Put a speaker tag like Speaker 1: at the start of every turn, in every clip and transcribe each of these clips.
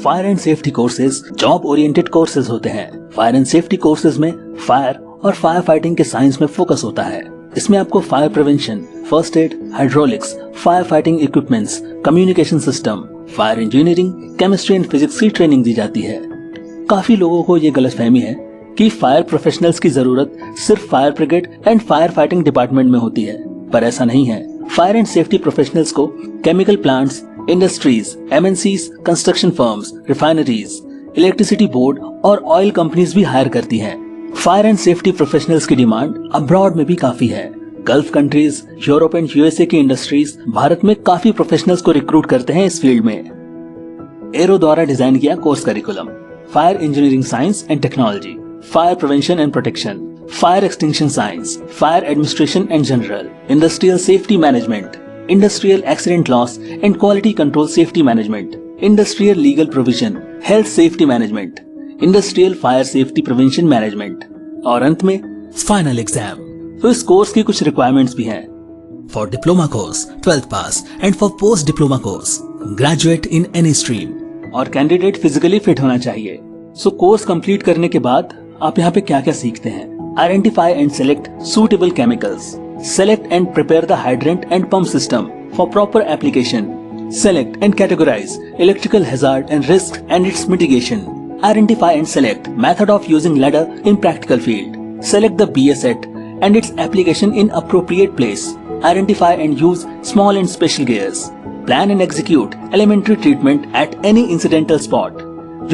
Speaker 1: Fire and safety courses job oriented courses होते हैं। Fire and safety courses में fire और फायर फाइटिंग के साइंस में फोकस होता है। इसमें आपको fire prevention, first aid, hydraulics, fire fighting equipments, communication system, fire engineering, chemistry and physics की ट्रेनिंग दी जाती है। काफी लोगों को ये गलतफहमी है कि फायर प्रोफेशनल्स की जरूरत सिर्फ fire brigade and fire fighting department में होती है, पर ऐसा नहीं है। फायर एंड सेफ्टी प्रोफेशनल्स को chemical plants, industries, MNCs, construction firms, refineries, electricity board और ऑयल कंपनीज भी हायर करती हैं। फायर एंड सेफ्टी प्रोफेशनल्स की डिमांड अब्रॉड में भी काफी है। Gulf countries, Europe and USA की इंडस्ट्रीज भारत में काफी प्रोफेशनल्स को रिक्रूट करते हैं इस फील्ड में। एरो द्वारा डिजाइन किया course curriculum: fire engineering science and technology, fire prevention and protection, fire extinction science, fire administration and general, industrial safety management, industrial accident loss and quality control safety management, industrial legal provision, health safety management, industrial fire safety prevention management और अंत में final exam. तो इस course की कुछ requirements भी हैं। For diploma course 12th pass and for post diploma course graduate in any stream और कैंडिडेट फिजिकली फिट होना चाहिए। सो कोर्स कंप्लीट करने के बाद आप यहाँ पे क्या क्या सीखते हैं? Identify and select suitable chemicals, select and prepare the hydrant and pump system for proper application. Select and categorize electrical hazard and risk and its mitigation. Identify and select method of using ladder in practical field. Select the BS set and its application in appropriate place. Identify and use small and special gears. Plan and execute elementary treatment at any incidental spot.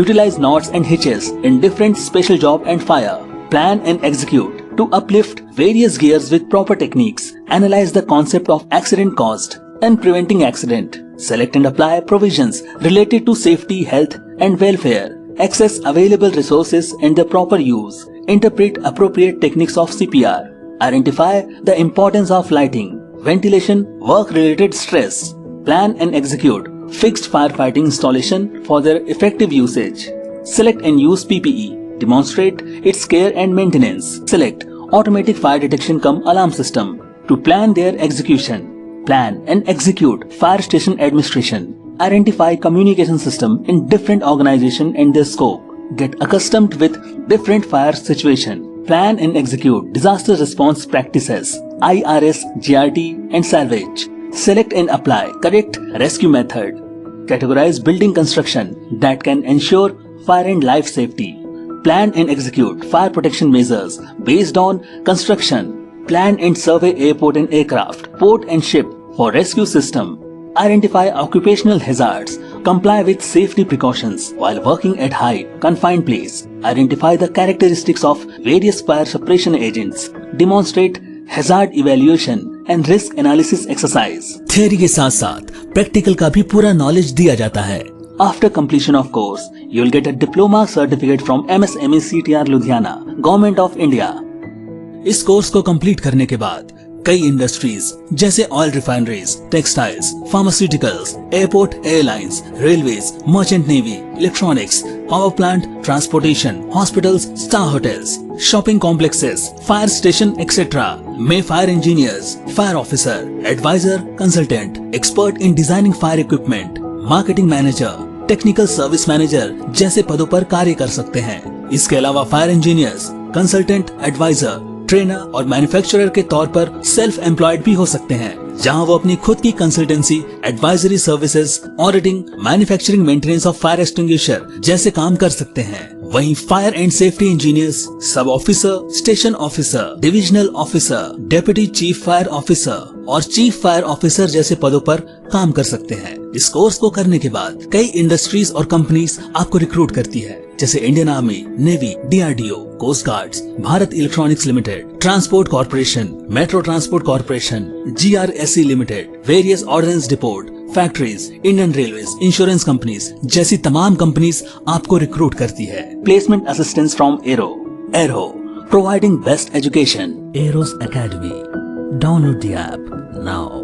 Speaker 1: Utilize knots and hitches in different special job and fire. Plan and execute to uplift various gears with proper techniques. Analyze the concept of accident caused and preventing accident. Select and apply provisions related to safety, health and welfare. Access available resources and their proper use. Interpret appropriate techniques of CPR. Identify the importance of lighting, ventilation, work-related stress. Plan and execute fixed firefighting installation for their effective usage. Select and use PPE. Demonstrate its care and maintenance. Select automatic fire detection cum alarm system to plan their execution. Plan and execute fire station administration. Identify communication system in different organization and their scope. Get accustomed with different fire situation. Plan and execute disaster response practices, IRS, GRT and salvage. Select and apply correct rescue method. Categorize building construction that can ensure fire and life safety. Plan and execute fire protection measures based on construction. Plan and survey airport and aircraft, port and ship for rescue system. Identify occupational hazards. Comply with safety precautions while working at height, confined place. Identify the characteristics of various fire suppression agents. Demonstrate hazard evaluation and risk analysis exercise.
Speaker 2: Theory के साथ साथ practical का भी पूरा knowledge दिया जाता है।
Speaker 1: After completion of course, you will get a diploma certificate from MSME CTR Ludhiana, Government of India.
Speaker 2: इस कोर्स को कंप्लीट करने के बाद कई इंडस्ट्रीज जैसे oil refineries, textiles, pharmaceuticals, airport, airlines, railways, merchant navy, electronics, power plant, transportation, hospitals, star hotels, shopping complexes, fire station etcetera में fire engineers, fire officer, advisor, consultant, expert in designing fire equipment, marketing manager, technical service manager जैसे पदों पर कार्य कर सकते हैं। इसके अलावा fire engineers, consultant, advisor, trainer और मैन्युफैक्चरर के तौर पर सेल्फ एम्प्लॉयड भी हो सकते हैं, जहां वो अपनी खुद की consultancy, advisory services, auditing, manufacturing, maintenance of fire extinguisher जैसे काम कर सकते हैं। वहीं फायर एंड सेफ्टी इंजीनियर्स, सब officer, station officer, divisional officer, deputy chief fire officer और चीफ फायर ऑफिसर जैसे पदों पर काम कर सकते हैं। इस कोर्स को करने के बाद कई इंडस्ट्रीज और कंपनीज आपको रिक्रूट करती है, जैसे Indian army, navy, DRDO, coast guards, Bharat electronics limited, transport corporation, metro transport corporation, GRSE limited, various ordnance depot, factories, Indian railways, insurance companies जैसी तमाम कंपनीज आपको रिक्रूट करती है।
Speaker 1: Placement assistance from Aero providing best education.
Speaker 2: Eros academy, download the app now.